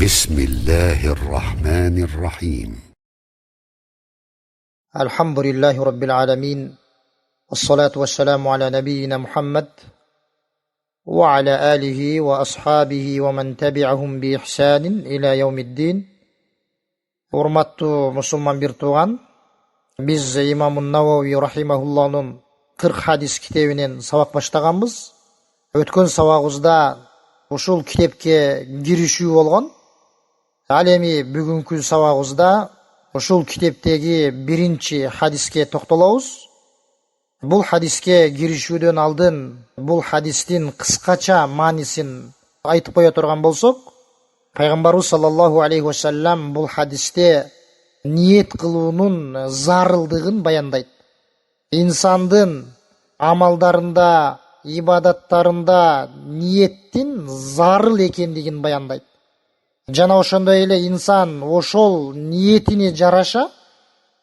بسم الله الرحمن الرحيم. الحمد لله رب العالمين، والصلاة والسلام على نبينا محمد وعلى آله وأصحابه ومن تبعهم بإحسان إلى يوم الدين. Урматтуу мусулман бир тууган, биз имам Науави рахимахуллахнын 40 хадис китебинен сабак баштаганбыз. Өткөн сабагыбызда ушул китепке киришүү болгон. Ал эми бүгүнкү сабагыбызда ушул китептеги биринчи хадиске токтолобуз. Бул хадиске киришүүдөн алдын бул хадистин кыскача маанисин айтып кое турган болсок, Пайгамбарыбыз саллаллаху алейхи ва саллям бул хадисте ниет кылуунун зарылдыгын баяндайт. Инсандын амалдарында, ибадаттарында ниеттин зарыл экендигин баяндайт. Жана ошондой эле инсан ошол ниетине жараша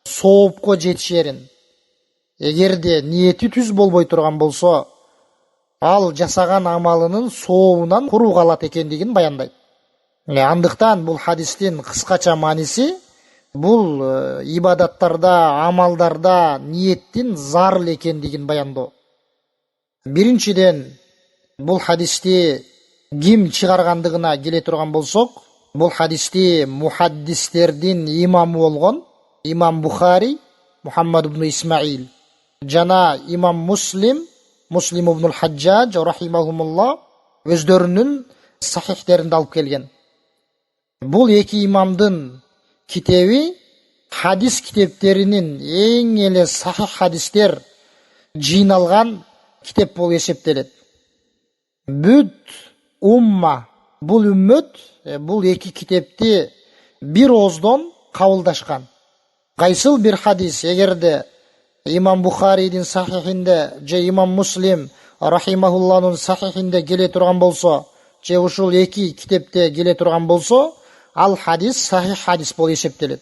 соопко жетишерин. Эгерде ниети түз болбой турган болсо, ал жасаган амалынын сообунан куру калат экендигин баяндайт. Андыктан бул хадистин кыскача мааниси бул ибадаттарда, амалдарда ниеттин зарыл экендигин баяндоо. Биринчиден, бул хадисти ким чыгаргандыгына келе турган болсок, бул хадисти мухаддистердин имамы болгон имам Бухари Мухаммад ибн Исмаил жана имам Муслим ибн Хаджадж рахимахумуллах өздөрүнүн сахихтеринде алып келген. Бул эки имамдын китеби хадис китептеринин эң эле сахих хадистер жыйналган китеп болуп эсептелет. Бүт умма, бул үммөт бул эки китепти бир ооздон кабылдашкан. Кайсыл бир хадис эгерде имам Бухаридин сахихинде же имам Муслим рахимахуллахнын сахихинде келе турган болсо, же ушул эки китепте келе турган болсо, ал хадис сахих хадис болуп эсептелет.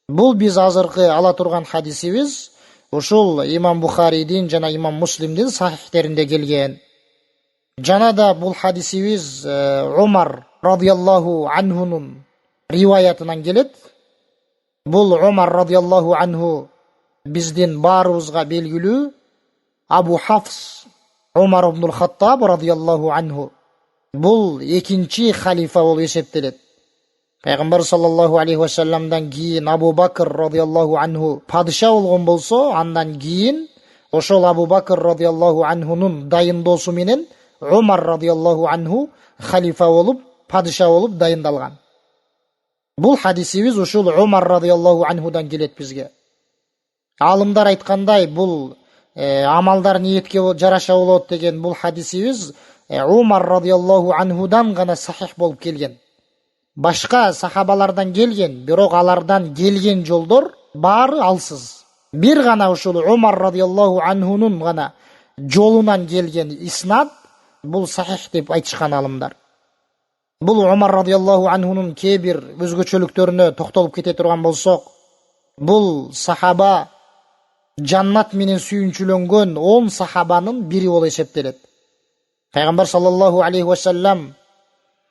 Бул биз азыркы ала турган хадисибиз ушул имам Бухаридин жана имам Муслимдин сахихтеринде келген. Жана да бул хадисибиз Умар радиаллаху анхунун риваятынан келет. Бул Умар радиаллаху анху биздин баарыбызга белгилүү Абу Хафс Умар ибн Хаттаб радиаллаху анху. Бул экинчи халифа болуп эсептелет. Пайгамбар саллаллаху алейхи ва салламдан кийин Абу Бакр радиаллаху анху падыша болгон болсо, андан кийин ошол Абу Бакр радиаллаху анхунун дайындоосу менен Умар радиаллаху анху халифа болуп, падыша болуп дайындалган. Бул хадисибиз ушул Умар радиаллаху анхудан келет бизге. Алымдар айткандай, бул амалдар ниетке жараша болот деген бул хадисибиз Умар радиаллаху анхудан гана сахих болуп келген. Башка сахабалардан келген, бирок алардан келген жолдор баары алсыз. Бир гана ушул Умар радиаллаху анхунун гана жолунан келген иснад бул сахих деп айтышкан алымдар. Бул Умар радиаллаху анхунун кээ бир өзгөчөлүктөрүнө токтолуп кете турган болсок, бул сахаба жаннат менен сүйүнчүлөнгөн 10 сахабанын бири болуп эсептелет. Пайгамбар саллаллаху алейхи ва саллям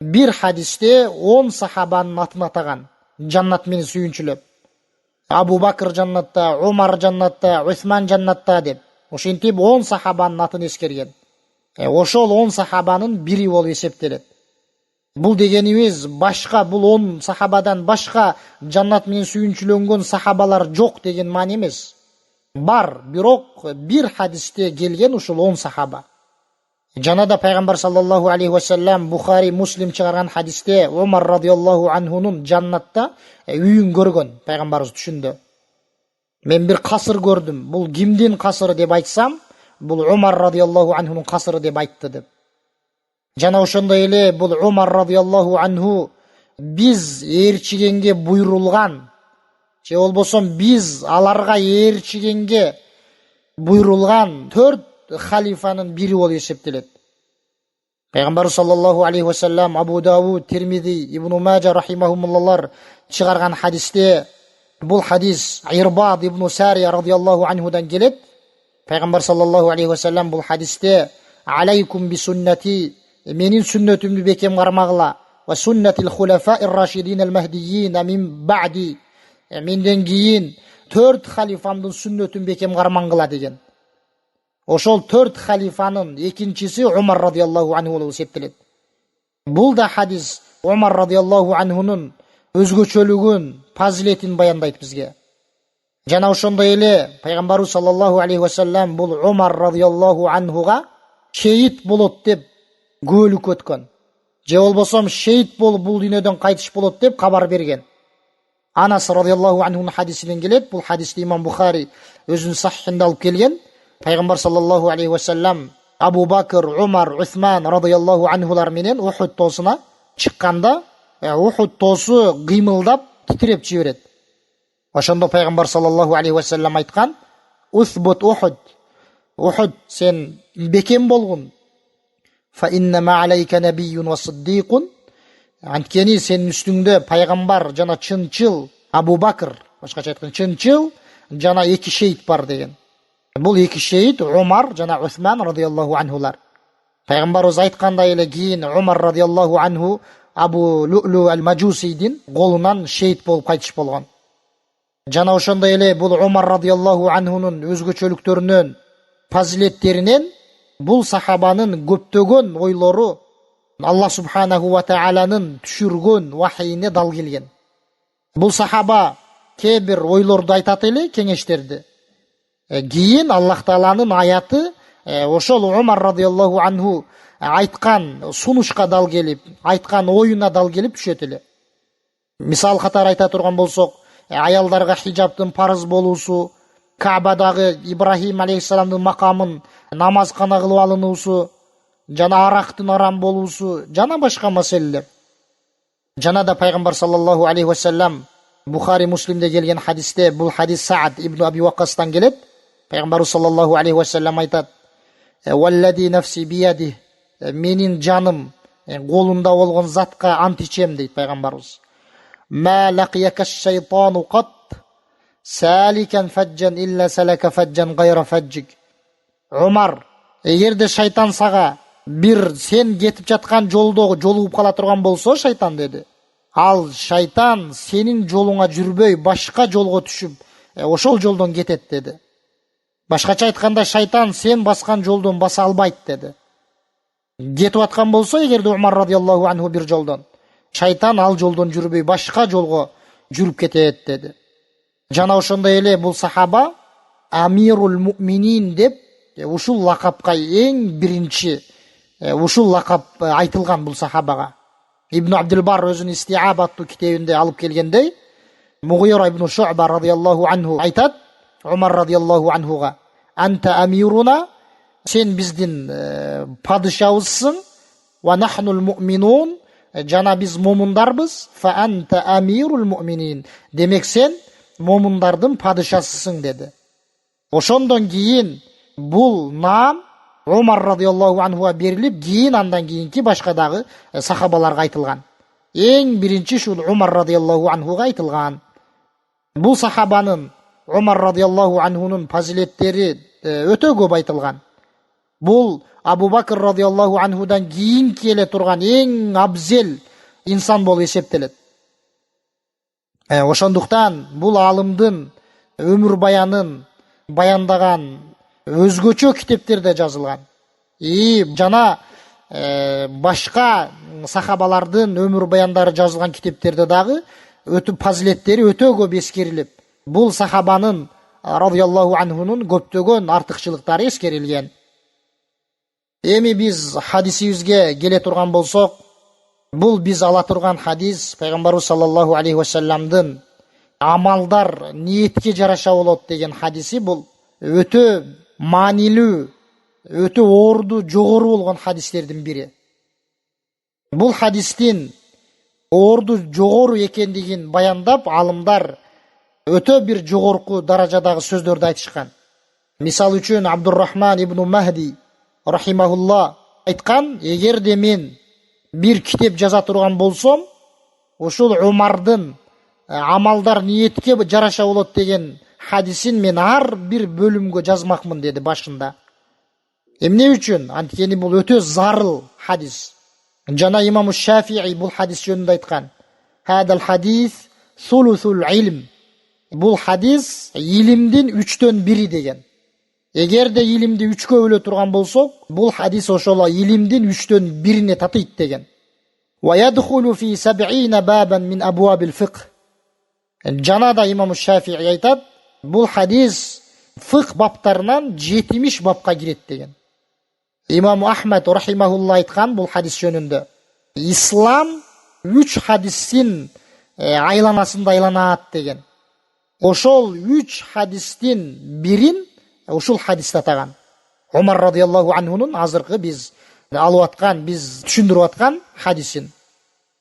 бир хадисте 10 сахабанын атын атаган, жаннат менен сүйүнчүлөп. Абу Бакр жаннатта, Умар жаннатта, Усман жаннатта деп. Ошентип 10 сахабанын атын эскерген. Ошол 10 сахабанын бири болуп эсептелет. Бул дегенибиз башка, бул 10 сахабадан башка жаннат менен сүйүнчүлөнгөн сахабалар жок деген маани эмес. Бар, бирок бир хадисте келген ушул 10 сахаба. Жана да Пайгамбар саллаллаху алейхи ва саллям Бухари, Муслим чыгарган хадисте Умар радиаллаху анхунун жаннатта үйүн көргөн. Пайгамбарыбыз түшүндө. Мен бир касыр көрдүм. Бул кимдин касыры деп айтсам, бул Умар радиаллаху анхунун касыры деп айтты деп. Жана ошондой эле бул Умар радиаллаху анху биз ээрчигенге буйрулган, же болбосо биз аларга ээрчигенге буйрулган 4 халифанын бири болуп эсептелет. Пайгамбар саллаллаху алейхи ва саллям Абу Дауд, Тирмизи, Ибн Мажа рахимахумуллахлар чыгарган хадисте бул хадис Ирбад ибн Сария радиаллаху анхудан келет. Пайгамбар саллаллаху алейхи ва саллям бул хадисте алейкум би суннати, менин сүннөтүмдү бекем кармагыла, ва суннатил хулафаир рашидинал махдийин мин ба'ди. Менден кийин 4 халифамдын сүннөтүн бекем карман кыла деген. Ошол 4 халифанын экинчиси Умар радиаллаху анху болуп эсептелет. Бул да хадис Умар радиаллаху анхунун өзгөчөлүгүн, фазилетин баяндайт бизге. Жана ошондой эле пайгамбарыбыз саллаллаху алейхи ва саллям бул Умар радиаллаху анхуга шейит болот деп күбөлүк өткөн. Же болбосом шейит болуп бул дүйнөдөн кайтыш болот деп кабар берген. Анас радиаллаху анхунун хадисинен келет. Бул хадисти имам Бухари өзүнүн сахихинде алып келген. Пайгамбар саллаллаху алейхи ва саллям Абу Бакр, Умар, Усман радиаллаху анхулар менен Ухуд тоосуна чыкканда, Ухуд тоосу кыймылдап, титиреп жиберет. Ошондо пайгамбар саллаллаху алейхи ва саллям айткан: "Усбут Ухуд. Ухуд, сен бекем болгун. Фа инна ма алейка набийюн ва сиддикун." Анткени сенин үстүңдө пайгамбар жана чынчыл Абу Бакр, башкача айтканда чынчыл жана 2 шейит бар деген. Бул 2 шейит Умар жана Усман радиаллаху анхулар. Пайгамбарыбыз айткандай эле кийин Умар радиаллаху анху Абу Лулу ал-Маджусидин колунан шейит болуп кайтыш болгон. Жана ошондой эле бул Умар радиаллаху анхунун өзгөчөлүктөрүнөн, фазилеттеринен бул сахабанын көптөгөн ойлору Аллах субханаху ва тааланын түшүргөн вахийине дал келген. Бул сахаба кээ бир ойлорду айтат эле, кеңештерди. Кийин Аллах тааланын аяты ошол Умар радиаллаху анху айткан сунушка дал келип, айткан оюна дал келип түшөт эле. Мисал катары айта турган болсок, аялдарга хижабтын парыз болуусу, Каабадагы Ибрахим алейхиссаламдын макамын намазкана кылып алынуусу, жана арактын арам болуусу, жана башка маселелер. Жана да пайгамбар саллаллаху алейхи ва саллям Бухари Муслимде келген хадисте, бул хадис Саад ибн Аби Ваккастан келет. Пайгамбар саллаллаху алейхи ва саллям айтат: "Валлади нафси бияди", менин жаным колунда болгон затка ант ичем дейт пайгамбарыбыз. "Ма лақияка шайтану қат саликан фаджан илля салака фаджан гайра фаджик." Умар, эгерде шайтан сага бир сен кетип жаткан жолдогу жолугуп кала турган болсо, шайтан деди, ал шайтан сенин жолуңа жүрбөй башка жолго түшүп, ошол жолдон кетет деди. Башкача айтканда, шайтан сен баскан жолдон баса албайт деди. Кетип аткан болсо, эгерде Умар радиаллаху анху бир жолдон, шайтан ал жолдон жүрбөй башка жолго жүрүп кетет деди. Жана ошондой эле бул сахаба Амирул Муъминин деп ушул лакапка эң биринчи ушул лакап айтылган бул сахабага. Ибн Абдул-Бар өзүнүн Истиаб аттуу китебинде алып келгендей, Мугира ибн Шу'ба радиаллаху анху айтат Умар радиаллаху анхуга: "Анта амируна, сен биздин падышабызсың, ва нахнул муъминун, жана биз момундарбыз, фа анта амирул муъминин, демек сен момундардын падышасысың" деди. Ошондон кийин бул наам Умар радиаллаху анхуга берилип, кийин андан кийинки башка дагы сахабаларга айтылган. Эң биринчи ушул Умар радиаллаху анхуга айтылган. Бул сахабанын, Умар радиаллаху анхунун фазилеттери өтө көп айтылган. Бул Абу Бакр радиаллаху анхудан кийин келе турган эң абзел инсан болуп эсептелет. Ошондуктан бул алымдын өмүр баянын баяндаган өзгөчө китептерде жазылган. Жана башка сахабалардын өмүр баяндары жазылган китептерде дагы өтүп фазилеттери өтө көп эскерилип, бул сахабанын радиаллаху анхунун көптөгөн артыкчылыктары эскерилген. Эми биз хадисибизге келе турган болсок, бул биз ала турган хадис пайгамбарыбыз саллаллаху алейхи ва салламдын амалдар ниетке жараша болот деген хадиси. Бул өтө маанилүү, өтө орду, жогору болгон хадистердин бири. Бул хадистин орду жогору экендигин баяндап, алымдар өтө бир жогорку даражадагы сөздөрдү айтышкан. Мисал үчүн Абдуррахман ибн Махди рахимахулла айткан: "Эгерде мен бир китеп жаза турган болсом, ушул Умардын амалдар ниетке жараша болот деген хадисин мен ар бир бөлүмгө жазмакмын" деди башында. Эмне үчүн? Анткени бул өтө зарыл хадис. Жана имам Шафии бул хадис жөнүндө айткан: "Хадал хадис сулусул илм". Бул хадис илимдин 3/1 деген. Эгерде илимди 3кө бөлө турган болсок, бул хадис ошол илимдин 3/1 татыйт деген. Ва ядхулу фи 70 бабан мин абуабил фикх. Жана да имам Шафии айтат, бул хадис фикх баптарынан 70 бапка кирет деген. Имам Ахмад рахимахулла айткан бул хадис жөнүндө: ислам 3 хадистин айланасында айланат деген. Ошол 3 хадистин бирин ушул хадисте атаган. Умар радиаллаху анхунун азыркы биз алып аткан, биз түшүндүрүп аткан хадисин.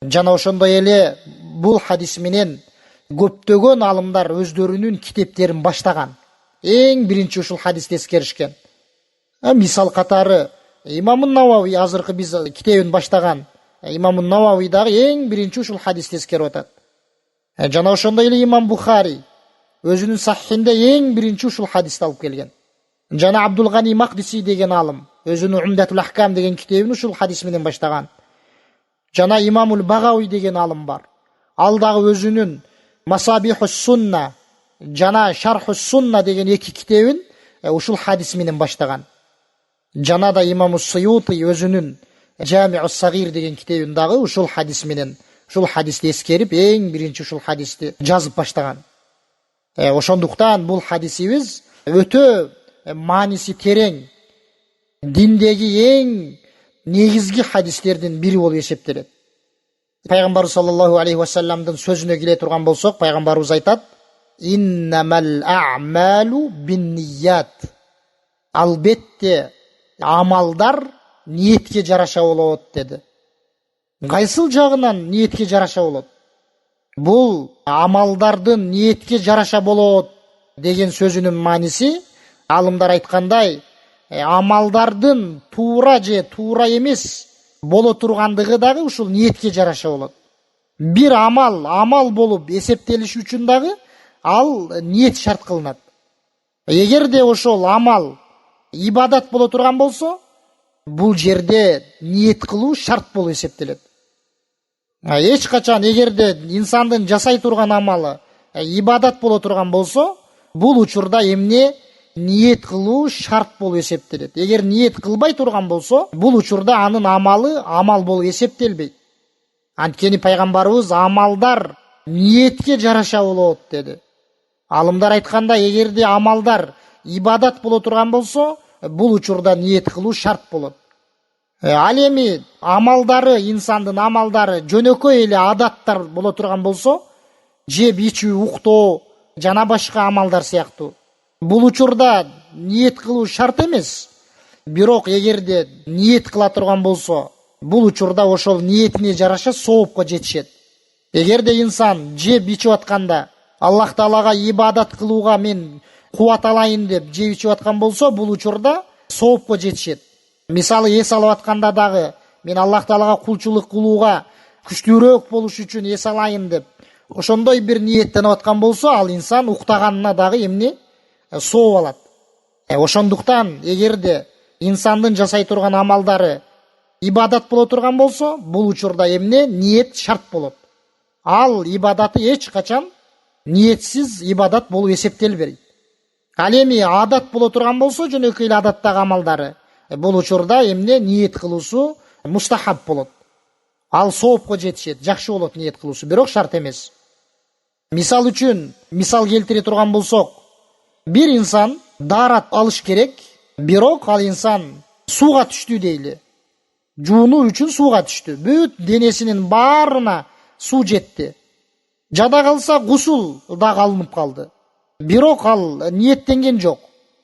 Жана ошондой эле бул хадис менен көптөгөн алымдар өздөрүнүн китептерин баштаган. Эң биринчи ушул хадисти эскеришкен. Мисал катары Имам Навави азыркы биз китебин баштаган Имам Навави дагы эң биринчи ушул хадисти эскерип атат. Жана ошондой эле Имам Бухари өзүнүн сахихинде эң биринчи ушул хадисти алып келген. Жана Абдул Гани Мақдиси деген алым өзүнүн Умдатул Ахкам деген китебин ушул хадис менен баштаган. Жана Имамул Багауи деген алым бар. Ал дагы өзүнүн Масабихус Сунна жана Шархус Сунна деген 2 китебин ушул хадис менен баштаган. Жана да Имам Суйути өзүнүн Жамиус Сагир деген китебин дагы ушул хадис менен, ушул хадисти эскерип, эң биринчи ушул хадисти жазып баштаган. Ошондуктан бул хадисибиз өтө мааниси терең, диндеги эң негизги хадистердин бири болуп эсептелет. Пайгамбар саллаллаху алейхи ва салламдын сөзүнө келе турган болсок, пайгамбарыбыз айтат: "Иннамал а'малу бинният". Албетте амалдар ниетке жараша болот деди. Кайсыл жагынан ниетке жараша болот? Бул амалдардын ниетке жараша болот деген сөзүнүн мааниси, алымдар айткандай, амалдардын туура же туура эмес боло тургандыгы дагы ушул ниетке жараша болот. Бир амал болуп эсептелиш үчүн дагы ал ниет шарт кылынат. Эгерде ошол амал ибадат боло турган болсо, бул жерде ниет кылуу шарт болуп эсептелет. Эч качан эгерде инсандын жасай турган амалы ибадат боло турган болсо, бул учурда эмне ниет кылуу шарт болуп эсептелет. Эгер ниет кылбай турган болсо, бул учурда анын амалы амал болуп эсептелбейт. Анткени пайгамбарыбыз амалдар ниетке жараша болот деди. Алымдар айтканда, эгерде амалдар ибадат боло турган болсо, бул учурда ниет кылуу шарт болот. Ал эми амалдары, инсандын амалдары жөнөкөй эле адаттар боло турган болсо, жеп ичүү, уктоо жана башка амалдар сыяктуу, бул учурда ниет кылуу шарт эмес. Бирок эгерде ниет кыла турган болсо, бул учурда ошол ниетине жараша соопко жетишет. Эгерде инсан жеп ичип атканда Аллах Таалага ибадат кылууга мен кубат алайын деп жеп ичип аткан болсо, бул учурда соопко жетишет. Мисалы эс алып атканда дагы мен Аллах Таалага кулчулук кылууга күчтүүрөөк болуш үчүн эс алайын деп ошондой бир ниеттенип аткан болсо, ал инсан уктаганына дагы эмне сооп алат. Ошондуктан эгерде инсандын жасай турган амалдары ибадат боло турган болсо, бул учурда эмне ниет шарт болот. Ал ибадаты эч качан ниетсиз ибадат болуп эсептелбейт. Ал эми адат боло турган болсо, жөнөкөй эле адаттагы амалдары, бул учурда эмне ниет кылуусу мустахаб болот. Ал соопко жетишет, жакшы болот ниет кылуусу, бирок шарт эмес. Мисал үчүн, мисал келтире турган болсок, бир инсан даарат алыш керек, бирок ал инсан сууга түштү дейли. Жуунуу үчүн сууга түштү. Бүт денесинин баарына суу жетти. Жада калса гусул дагы алынып калды. Бирок ал ниеттенген жок.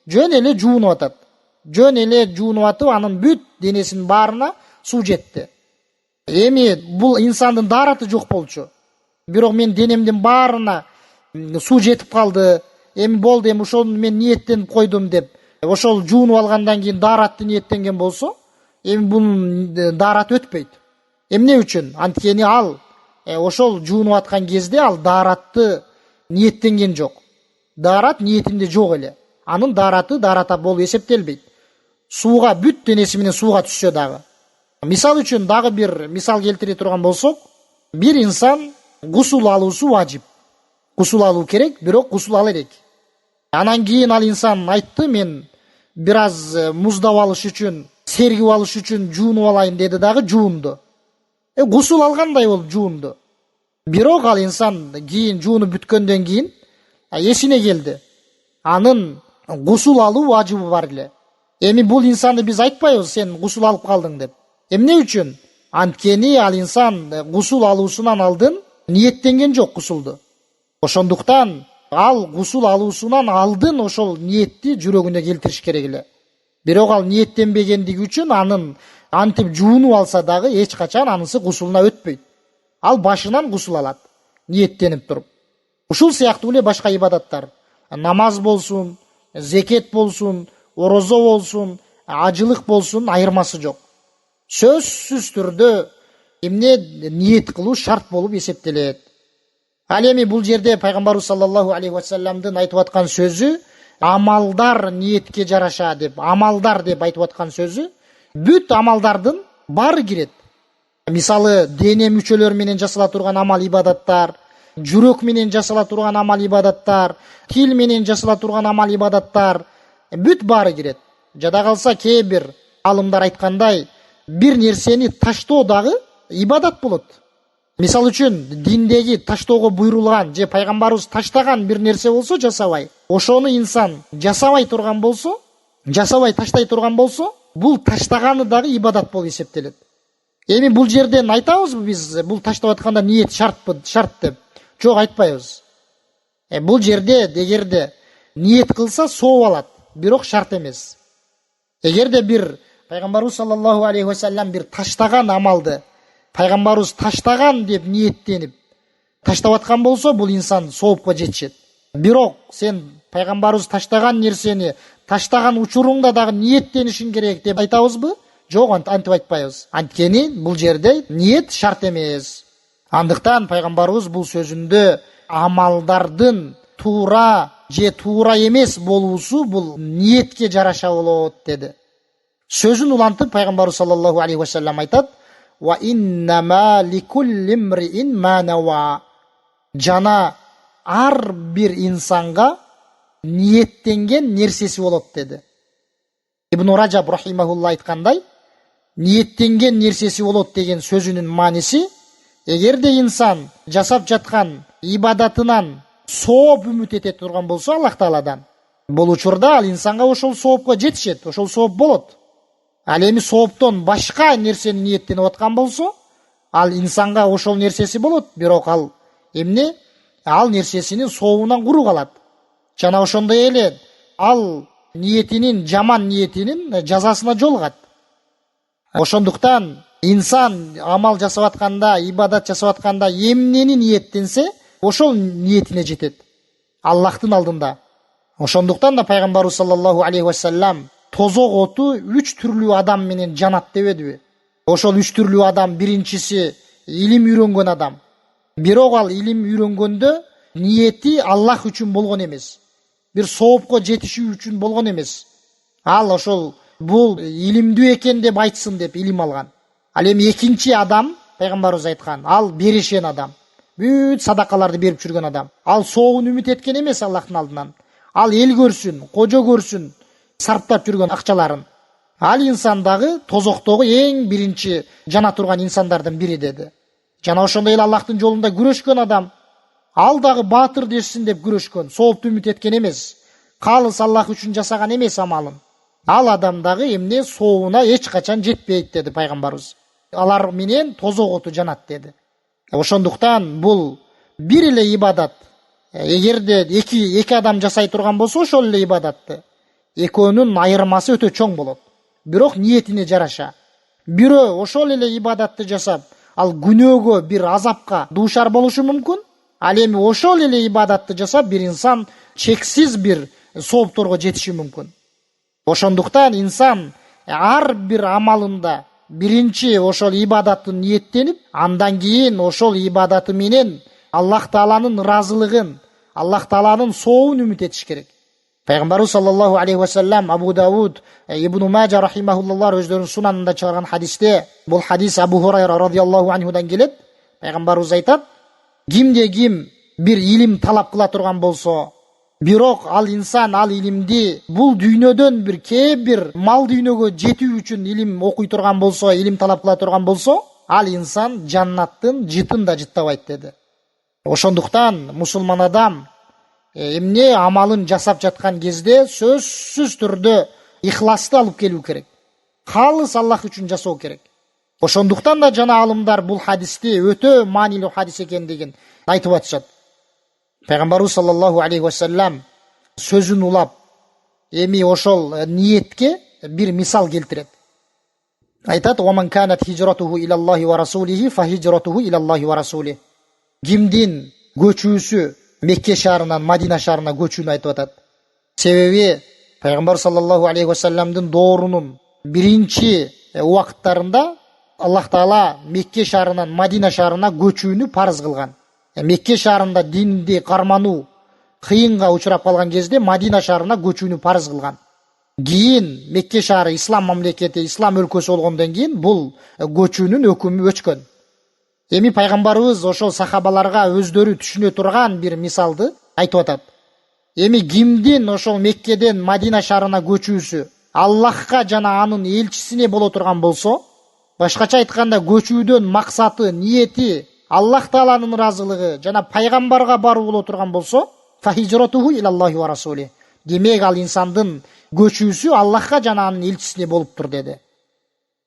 Жөн эле жуунуп атат. Жөн эле жуунуп атып, анын бүт денесинин баарына суу жетти. Эми бул инсандын даараты жок болчу. Бирок мен денемдин баарына суу жетип калды. Эми болду, эми ошону мен ниеттенип койдум деп, ошол жуунуп алгандан кийин дааратты ниеттенген болсо, эми бунун даараты өтпөйт. Эмне үчүн? Анткени ал ошол жуунуп аткан кезде ал дааратты ниеттенген жок. Даарат ниетинде жок эле. Анын даараты даарата болуп эсептелбейт. Сууга, бүт денеси менен сууга түшсө дагы. Мисал үчүн дагы бир мисал келтире турган болсок, бир инсан гусул алуусу важип. Гусул алуу керек, бирок гусул ала элек. Анан кийин ал инсан айтты, мен бир аз муздап алыш үчүн, сергип алыш үчүн жуунуп алайын деди, дагы жуунду. Гусул алгандай болуп жуунду. Бирок ал инсан кийин жуунуп бүткөндөн кийин эсине келди. Анын гусул алуу важибы бар эле. Эми бул инсанды биз айтпайбыз, сен гусул алып калдың деп. Эмне үчүн? Анткени ал инсан гусул алуусунан алдын ниеттенген жок гусулду. Ошондуктан ал гусул алуусунан алдын ошол ниетти жүрөгүнө келтириш керек эле. Бирок ал ниеттенбегендиги үчүн анын антип жуунуп алса дагы эч качан анысы гусулуна өтпөйт. Ал башынан гусул алат, ниеттенип туруп. Ушул сыяктуу эле башка ибадаттар. Намаз болсун, зекет болсун, орозо болсун, ажылык болсун, айырмасы жок. Сөзсүз түрдө эмне ниет кылуу шарт болуп эсептелет. Ал эми бул жерде пайгамбарыбыз саллаллаху алейхи вассаламдын айтып аткан сөзү амалдар ниетке жараша деп, амалдар деп айтып аткан сөзү бүт амалдардын баары кирет. Мисалы, дене мүчөлөр менен жасала турган амал ибадаттар, жүрөк менен жасала турган амал ибадаттар, тил менен жасала турган амал ибадаттар, бүт баары кирет. Жада калса кээ бир алымдар айткандай, бир нерсени таштоо дагы ибадат болот. Мисал үчүн, диндеги таштоого буйрулган же пайгамбарыбыз таштаган бир нерсе болсо жасабай, ошону инсан жасабай турган болсо, жасабай таштай турган болсо, бул таштаганы дагы ибадат болуп эсептелет. Эми бул жерден айтабызбы биз, бул таштап атканда ниет шарт деп? Жок, айтпайбыз. Бул жерде эгерде ниет кылса сооп алат, бирок шарт эмес. Эгерде бир пайгамбарыбыз саллаллаху алейхи вассалам бир таштаган амалды пайгамбарыбыз таштаган деп ниеттенип таштап аткан болсо, бул инсан соопко жетишет. Бирок сен пайгамбарыбыз таштаган нерсени таштаган учуруңда дагы ниеттенишиң керек деп айтабызбы? Жок, антип айтпайбыз. Анткени бул жерде ниет шарт эмес. Андыктан пайгамбарыбыз бул сөзүндө амалдардын туура же туура эмес болуусу бул ниетке жараша болот деди. Сөзүн улантып пайгамбарыбыз саллаллаху алейхи вассалам айтат: "Ва иннама ликулли имриин ма нава." Жана ар бир инсанга ниеттенген нерсеси болот деди. Ибн Раджаб рахимахулла айткандай, ниеттенген нерсеси болот деген сөзүнүн мааниси, эгерде инсан жасап жаткан ибадатынан сооп үмүт эте турган болсо Аллах Тааладан, бул учурда ал инсанга ошол соопко жетишет, ошол сооп болот. Ал эми сооптон башка нерсени ниеттенип аткан болсо, ал инсанга ошол нерсеси болот, бирок ал эмне? Ал нерсесинин сообунан куру калат. Жана ошондой эле ал ниетинин, жаман ниетинин жазасына жолугат. Ошондуктан инсан амал жасап атканда, ибадат жасап атканда эмнени ниеттенсе, ошол ниетине жетет Аллахтын алдында. Ошондуктан да пайгамбарыбыз саллаллаху алейхи вассалам тозок оту 3 түрлүү адам менен жанат дебедиби? Ошол 3 түрлүү адам, биринчиси илим үйрөнгөн адам. Бирок ал илим үйрөнгөндө ниети Аллах үчүн болгон эмес. Бир соопко жетишүү үчүн болгон эмес. Ал ошол бул илимдүү экен деп айтсын деп илим алган. Ал эми экинчи адам, пайгамбарыбыз айткан, ал беришен адам. Бүт садакаларды берип жүргөн адам. Ал соогун үмүт эткен эмес Аллахтын алдынан. Ал эл көрсүн, кожо көрсүн сарптап жүргөн акчаларын. Ал инсан дагы тозоктогу эң биринчи жана турган инсандардын бири деди. Жана ошондой эле Аллахтын жолунда күрөшкөн адам. Ал дагы баатыр дешсин деп күрөшкөн, соопту үмүт эткен эмес. Калыс Аллах үчүн жасаган эмес амалын. Ал адам дагы эмне сообуна эч качан жетпейт деди пайгамбарыбыз. Алар менен тозок оту жанат деди. Ошондуктан бул бир эле ибадат. Эгерде эки адам жасай турган болсо ошол эле ибадатты, экөөнүн айырмасы өтө чоң болот. Бирок ниетине жараша. Бирөө ошол эле ибадатты жасап, ал күнөөгө, бир азапка дуушар болушу мүмкүн. Ал эми ошол эле ибадатты жасап, бир инсан чексиз бир соопторго жетиши мүмкүн. Ошондуктан инсан ар бир амалында биринчи ошол ибадаттын ниеттенип, андан кийин ошол ибадаты менен Аллах Тааланын ыраазылыгын, Аллах Тааланын сообун үмүт этиш керек. Пайғамбарыбыз саллаллаху алейхи вассалам, Абу Дауд, Ибн Мажа рахимахуллахлар өздерінің сунанында шығарған хадисте, бұл хадис Абу Хурайра радиаллаху анхудан келеді. Пайғамбарыбыз айтады: кимде ким бір илим талап қыла тұрған болса, бирок ал инсан ал илимди бұл дүйнөдөн бір мал дүйнөгө жетүү үчүн илим окуй турган болсо, илим талап кыла турган болсо, ал инсан жаннаттын жытын да жыттабайт деди. Ошондуктан мусулман адам эмне амалын жасап жаткан кезде сөзсүз түрдө ихласты алып келүү керек. Калыс Аллах үчүн жасоо керек. Ошондуктан да жана алымдар бул хадисти өтө маанилүү хадис экендигин айтып атышат. Пайгамбарыбыз саллаллаху алейхи вассалам сөзүн улап, эми ошол ниетке бир мисал келтирет. Айтат: "Ва ман канат хижратуху илаллахи ва расулихи фа хижратуху илаллахи ва расулихи." Кимдин көчүүсү Мекке шаарынан Мадина шаарына көчүүнү айтып атат. Себеби Пайгамбар саллаллаху алейхи вассаламдын доорунун биринчи убакыттарында Аллах Таала Мекке шаарынан Мадина шаарына көчүүнү парыз кылган. Мекке шаарында динди кармануу кыйынга учурап калган кезде Мадина шаарына көчүүнү парыз кылган. Кийин Мекке шаары ислам мамлекети, ислам өлкөсү болгондон кийин бул көчүүнүн өкүмү өчкөн. Эми пайгамбарыбыз ошол сахабаларга өздөрү түшүнө турган бир мисалды айтып атат. Эми кимдин ошол Меккеден Мадина шаарына көчүүсү Аллахка жана анын элчисине боло турган болсо, башкача айтканда көчүүдөн максаты, ниети Аллах Тааланын ыраазылыгы жана пайгамбарга баруу боло турган болсо, фа хижратуху илаллахи ва расули. Демек ал инсандын көчүүсү Аллахка жана анын элчисине болуптур деди.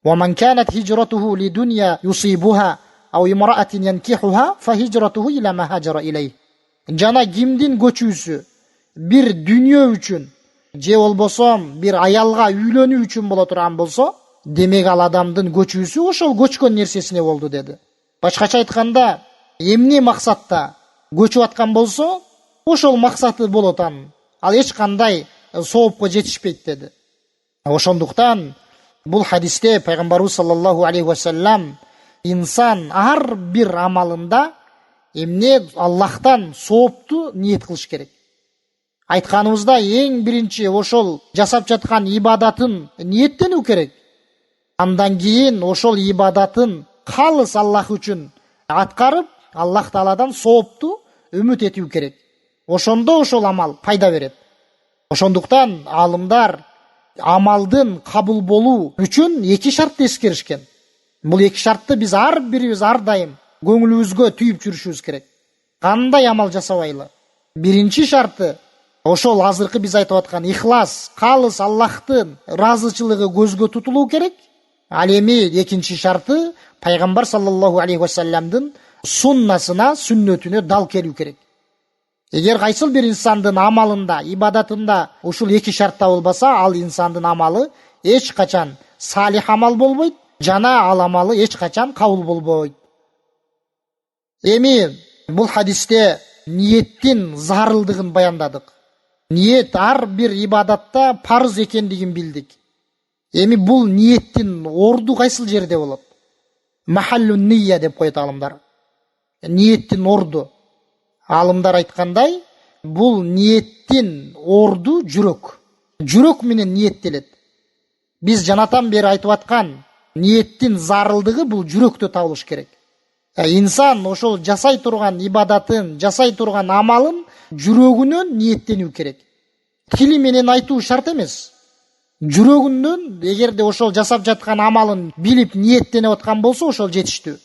Ва ман канат хижратуху ли дунья юсибуха ау имраатин янкихуха фа хижратуху иля ма хаджара илей. Жана кимдин көчүүсү бир дүнүйө үчүн же болбосо бир аялга үйлөнүү үчүн боло турган болсо, демек ал адамдын көчүүсү ошол көчкөн нерсесине болду деди. Башкача айтканда, эмне максатта көчүп аткан болсо, ошол максаты болот анын. Ал эч кандай соопко жетишпейт деди. Ошондуктан бул хадисте пайгамбарыбыз саллаллаху алейхи вассалам инсан ар бир амалында эмне Аллахтан соопту ниет кылыш керек. Айтканыбызда эң биринчи ошол жасап жаткан ибадатын ниеттенүү керек. Андан кийин ошол ибадатын калыс Аллах үчүн аткарып, Аллах Тааладан соопту үмүт этүү керек. Ошондо ошол амал пайда берет. Ошондуктан алымдар амалдын кабыл болуу үчүн эки шартты эскеришкен. Бул эки шартты биз ар бирибиз ар дайым көңүлүбүзгө түйүп жүрүшүбүз керек. Кандай амал жасабайлы? Биринчи шарты ошол азыркы биз айтып аткан ихлас, калыс Аллахтын ыраазычылыгы көзгө тутулуу керек. Ал эми экинчи шарты пайгамбар саллаллаху алейхи вассаламдын суннасына, сүннөтүнө дал келүү керек. Эгер кайсыл бир инсандын амалында, ибадатында ушул эки шартта болбаса, ал инсандын амалы эч качан салих амал болбойт, жана ал амалы эч качан кабыл болбойт. Эми бул хадисте ниеттин зарылдыгын баяндадык. Ниет ар бир ибадатта парыз экендигин билдик. Эми бул ниеттин орду кайсыл жерде болот? Махаллун нийя деп коет алымдар. Ниеттин орду. Алымдар айткандай, бул ниеттин орду жүрөк. Жүрөк менен ниеттелет. Биз жанатан бери айтып аткан ниеттин зарылдыгы бул жүрөктө табылыш керек. Инсан ошол жасай турган ибадатын, жасай турган амалын жүрөгүнөн ниеттенүү керек. Тили менен айтуу шарт эмес. Жүрөгүнөн эгерде ошол жасап жаткан амалын билип ниеттенип аткан болсо, ошол жетиштүү.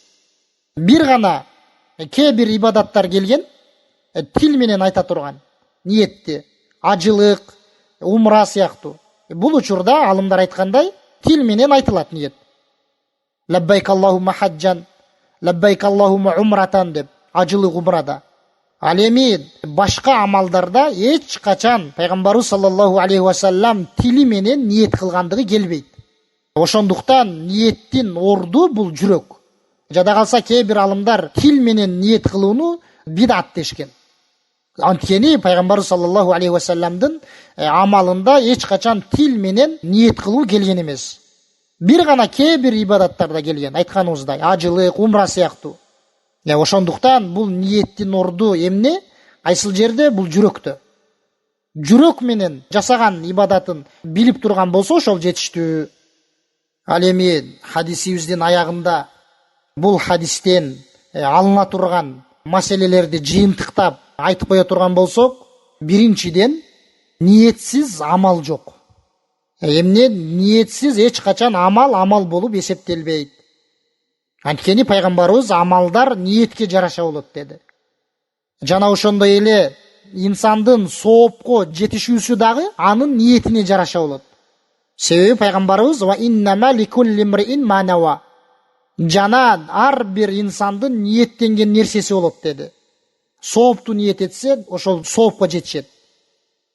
Бир гана кээ бир ибадаттар келген, тил менен айта турган ниетти, ажылык, умра сыяктуу. Бул учурда алымдар айткандай, тил менен айтылат ниет. Лаббайк Аллахумма хаджан, лаббайк Аллахумма умратан деп, ажылык умрада. Ал эми башка амалдарда эч качан пайгамбарыбыз саллаллаху алейхи вассалам тили менен ниет кылгандыгы келбейт. Ошондуктан ниеттин орду бул жүрөк. Жада калса кээ бир алымдар тил менен ниет кылууну бидат дешкен. Анткени пайгамбарыбыз саллаллаху алейхи вассаламдын амалында эч качан тил менен ниет кылуу келген эмес. Бир гана кээ бир ибадаттарда келген, айтканыбыздай, ажылык, умра сыяктуу. Ошондуктан бул ниеттин орду эмне? Кайсыл жерде? Бул жүрөктө. жүрөк менен жасаган ибадатын билип турган болсо ошол жетиштүү. Ал эми хадисибиздин аягында бул хадистен алына турган маселелерди жыйынтыктап айтып кое турган болсок, биринчиден ниетсиз амал жок. Эмне ниетсиз эч качан амал болуп эсептелбейт. Анткени пайгамбарыбыз амалдар ниетке жараша болот деди. Жана ошондой эле инсандын соопко жетишүүсү дагы анын ниетине жараша болот. Себеби пайгамбарыбыз ва иннама ликулли имриин ма нава. Жана ар бир инсандын ниеттенген нерсеси болот деди. Соопту ниет этсе, ошол соопко жетишет.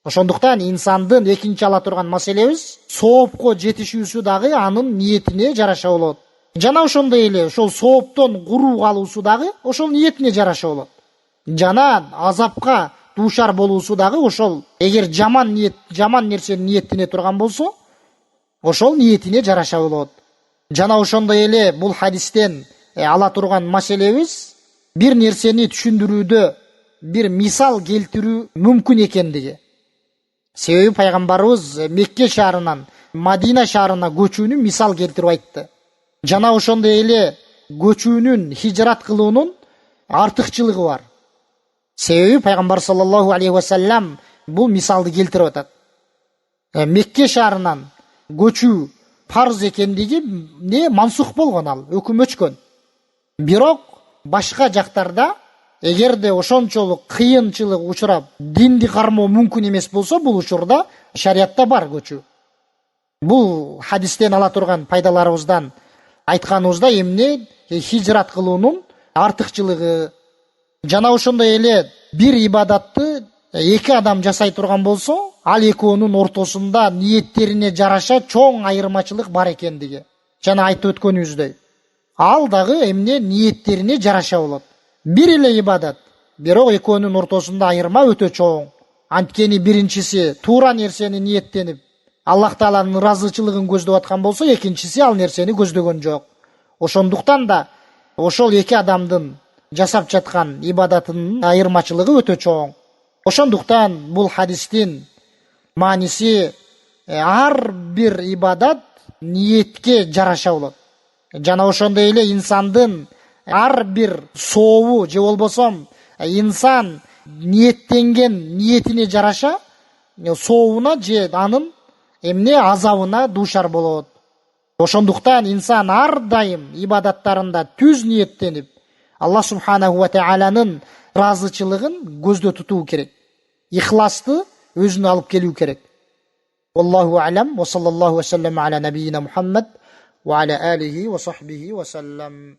Ошондуктан инсандын экинчи ала турган маселебиз соопко жетишүүсү дагы анын ниетине жараша болот. Жана ошондой эле ошол сооптон куруу калуусу дагы ошол ниетине жараша болот. Жана азапка дуушар болуусу дагы ошол эгер жаман нерсени ниеттене турган болсо, ошол ниетине жараша болот. Жана ошондой эле бул хадистен ала турган маселебиз бир нерсени түшүндүрүүдө бир мисал келтирүү мүмкүн экендиги. Себеби пайгамбарыбыз Мекке шаарынан Мадина шаарына көчүүнү мисал келтирип айтты. Жана ошондой эле көчүүнүн, хижрат кылуунун артыкчылыгы бар. Себеби пайгамбар саллаллаху алейхи ва саллям бул мисалды келтирип атат. Мекке шаарынан көчүү парз экендиги мансух болгон, ал өкүм өчкөн. Бирок башка жактарда эгерде ошончолук кыйынчылык учурап динди кармоо мүмкүн эмес болсо, бул учурда шариятта бар көчүү. Бул хадистен ала турган пайдаларыбыздан айтканыбызда эмне хижрат кылуунун артыкчылыгы. Жана ошондой эле бир ибадатты эки адам жасай турган болсо, ал экөөнүн ортосунда ниеттерине жараша чоң айырмачылык бар экендиги. Жана айтып өткөнүбүздөй, ал дагы эмне ниеттерине жараша болот. Бир эле ибадат, бирок экөөнүн ортосунда айырма өтө чоң. Анткени биринчиси туура нерсени ниеттенип, Аллах Тааланын ыраазычылыгын көздөп аткан болсо, экинчиси ал нерсени көздөгөн жок. Ошондуктан да ошол эки адамдын жасап жаткан ибадатынын айырмачылыгы өтө чоң. Ошондуктан бул хадистин мааниси ар бир ибадат ниетке жараша болот. Жана ошондой эле инсандын ар бир сообу же болбосо инсан ниеттенген ниетине жараша сообуна же анын эмне азабына дуушар болот. Ошондуктан инсан ар дайым ибадаттарында түз ниеттенип, Аллах субханаху ва тааланын ыраазычылыгын көздө тутуу керек. Ихласты өзүнө алып келүү керек. Wallahu a'lam wa sallallahu wa sallam ala nabiyyina Muhammad wa ala alihi wa sahbihi wa sallam.